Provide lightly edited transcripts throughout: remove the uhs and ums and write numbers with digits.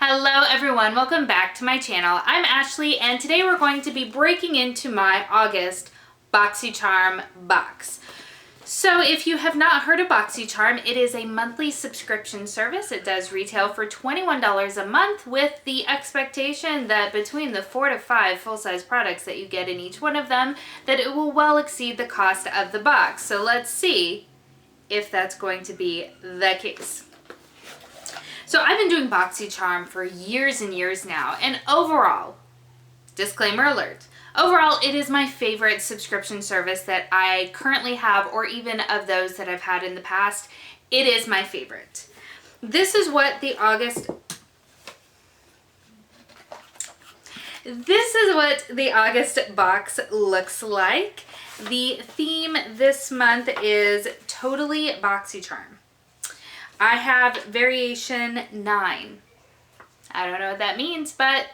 Hello everyone, welcome back to my channel. I'm Ashley and today we're going to be breaking into my August BoxyCharm box. So if you have not heard of BoxyCharm, it is a monthly subscription service. It does retail for $21 a month with the expectation that between the 4 to 5 full-size products that you get in each one of them, that it will well exceed the cost of the box. So let's see if that's going to be the case. So I've been doing BoxyCharm for years and years now, and overall, disclaimer alert, overall it is my favorite subscription service that I currently have, or even of those that I've had in the past. It is my favorite. This is what the August box looks like. The theme this month is totally BoxyCharm. I have variation 9. I don't know what that means, but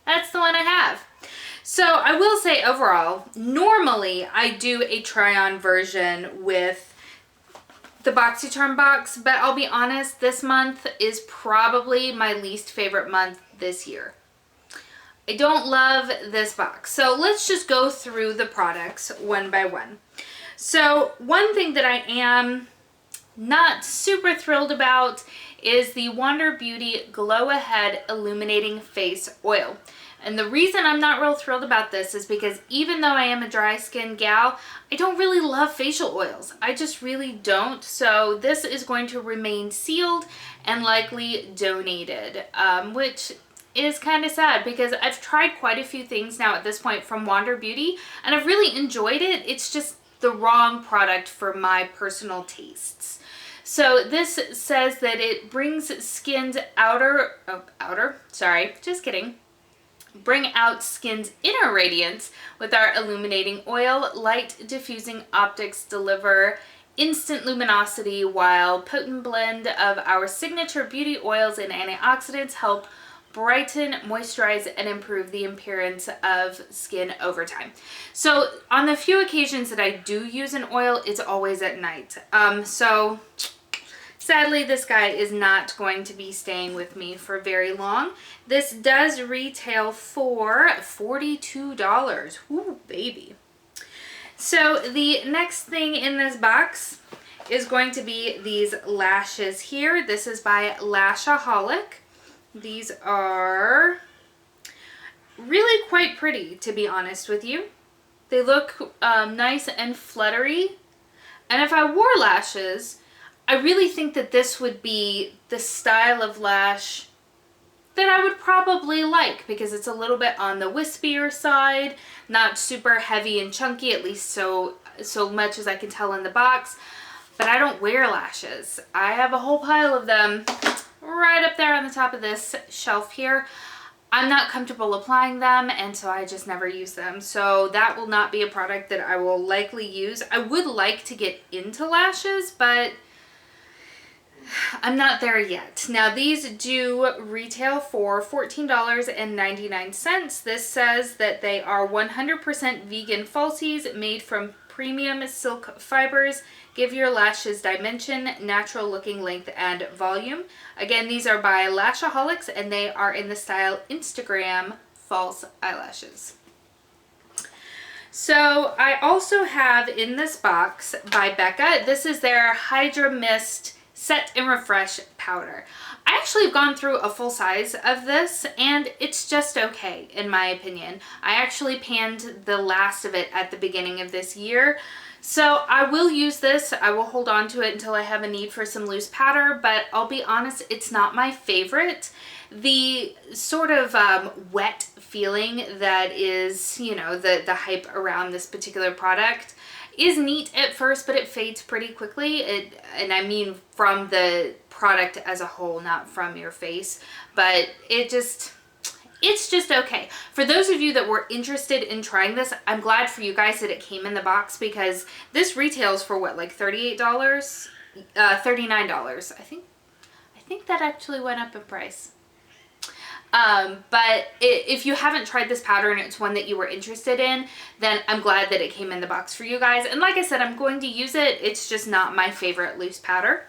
that's the one I have. So I will say overall, normally I do a try-on version with the BoxyCharm box, but I'll be honest, this month is probably my least favorite month this year. I don't love this box. So let's just go through the products one by one. So one thing that I am not super thrilled about is the Wander Beauty Glow Ahead Illuminating Face Oil. And the reason I'm not real thrilled about this is because even though I am a dry skin gal, I don't really love facial oils. I just really don't. So this is going to remain sealed and likely donated, which is kind of sad because I've tried quite a few things now at this point from Wander Beauty and I've really enjoyed it. It's just the wrong product for my personal tastes. So this says that it brings skin's bring out skin's inner radiance with our illuminating oil. Light diffusing optics deliver instant luminosity, while potent blend of our signature beauty oils and antioxidants help brighten, moisturize, and improve the appearance of skin over time. So on the few occasions that I do use an oil, it's always at night. So sadly, this guy is not going to be staying with me for very long. This does retail for $42. Ooh, baby. So the next thing in this box is going to be these lashes here. This is by Lashaholic. These are really quite pretty, to be honest with you. They look nice and fluttery. And if I wore lashes, I really think that this would be the style of lash that I would probably like because it's a little bit on the wispier side, not super heavy and chunky, at least so much as I can tell in the box. But I don't wear lashes. I have a whole pile of them right up there on the top of this shelf here. I'm not comfortable applying them, and so I just never use them. So that will not be a product that I will likely use. I would like to get into lashes, but I'm not there yet. Now these do retail for $14.99. This says that they are 100% vegan falsies made from premium silk fibers. Give your lashes dimension, natural looking length, and volume. Again, these are by Lashaholics and they are in the style Instagram false eyelashes. So I also have in this box by Becca, this is their Hydra Mist Set and Refresh powder. I actually have gone through a full size of this and it's just okay in my opinion. I actually panned the last of it at the beginning of this year. So I will use this. I will hold on to it until I have a need for some loose powder, but I'll be honest, it's not my favorite. The sort of wet feeling that is, you know, the hype around this particular product is neat at first, but it fades pretty quickly. And I mean from the product as a whole, not from your face, but it's just okay. For those of you that were interested in trying this, I'm glad for you guys that it came in the box because this retails for what, like $38? $39. I think that actually went up in price. But if you haven't tried this powder and it's one that you were interested in, then I'm glad that it came in the box for you guys. And like I said, I'm going to use it. It's just not my favorite loose powder.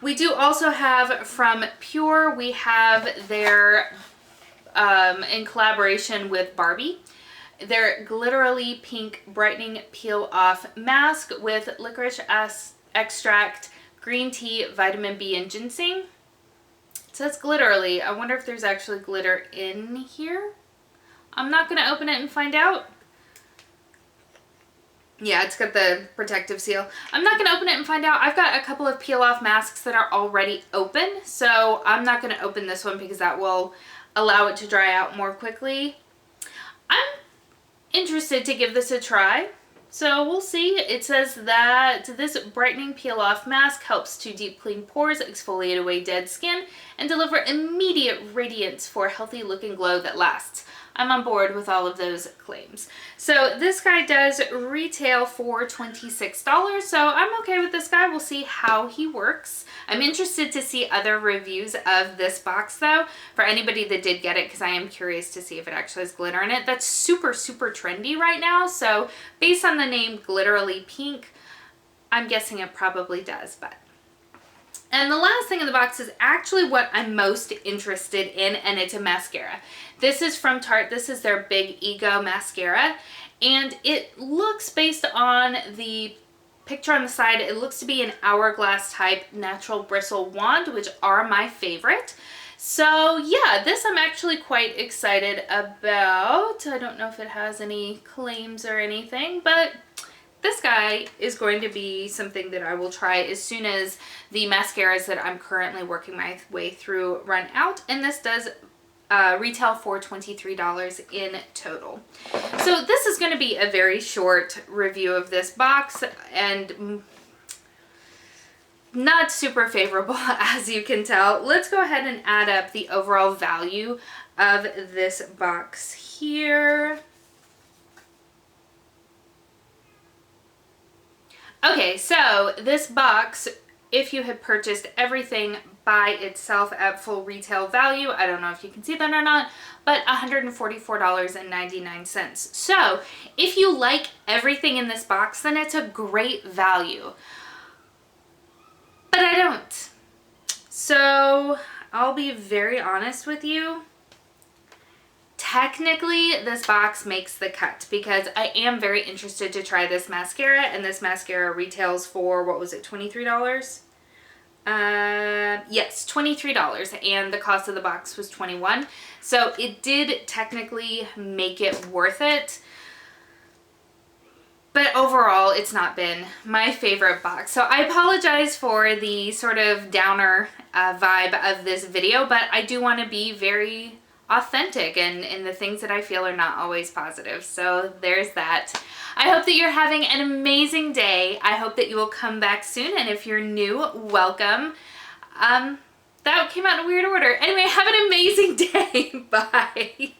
We do also have from Pure, we have their, in collaboration with Barbie, their Glitterly Pink Brightening Peel Off Mask with licorice extract, green tea, vitamin B, and ginseng. It says glitterly. I wonder if there's actually glitter in here. I'm not going to open it and find out. Yeah, it's got the protective seal. I'm not going to open it and find out. I've got a couple of peel-off masks that are already open, so I'm not going to open this one because that will allow it to dry out more quickly. I'm interested to give this a try, so we'll see. It says that this brightening peel-off mask helps to deep clean pores, exfoliate away dead skin, and deliver immediate radiance for a healthy looking glow that lasts. I'm on board with all of those claims. So this guy does retail for $26, so I'm okay with this guy. We'll see how he works. I'm interested to see other reviews of this box though, for anybody that did get it, because I am curious to see if it actually has glitter in it. That's super, super trendy right now, so based on the name Glitterly Pink, I'm guessing it probably does, but... And the last thing in the box is actually what I'm most interested in, and it's a mascara. This is from Tarte. This is their Big Ego mascara, and it looks, based on the picture on the side, it looks to be an hourglass type natural bristle wand, which are my favorite. So yeah, this I'm actually quite excited about. I don't know if it has any claims or anything, but this guy is going to be something that I will try as soon as the mascaras that I'm currently working my way through run out, and this does retail for $23 in total. So this is going to be a very short review of this box, and not super favorable, as you can tell. Let's go ahead and add up the overall value of this box here. Okay, so this box, if you had purchased everything by itself at full retail value, I don't know if you can see that or not, but $144.99. So if you like everything in this box, then it's a great value. But I don't. So I'll be very honest with you. Technically, this box makes the cut because I am very interested to try this mascara, and this mascara retails for, what was it, $23? Yes, $23, and the cost of the box was $21. So it did technically make it worth it. But overall, it's not been my favorite box. So I apologize for the sort of downer vibe of this video, but I do want to be very authentic and in the things that I feel are not always positive. So there's that. I hope that you're having an amazing day. I hope that you will come back soon, and if you're new, welcome. That came out in a weird order. Anyway, have an amazing day. Bye.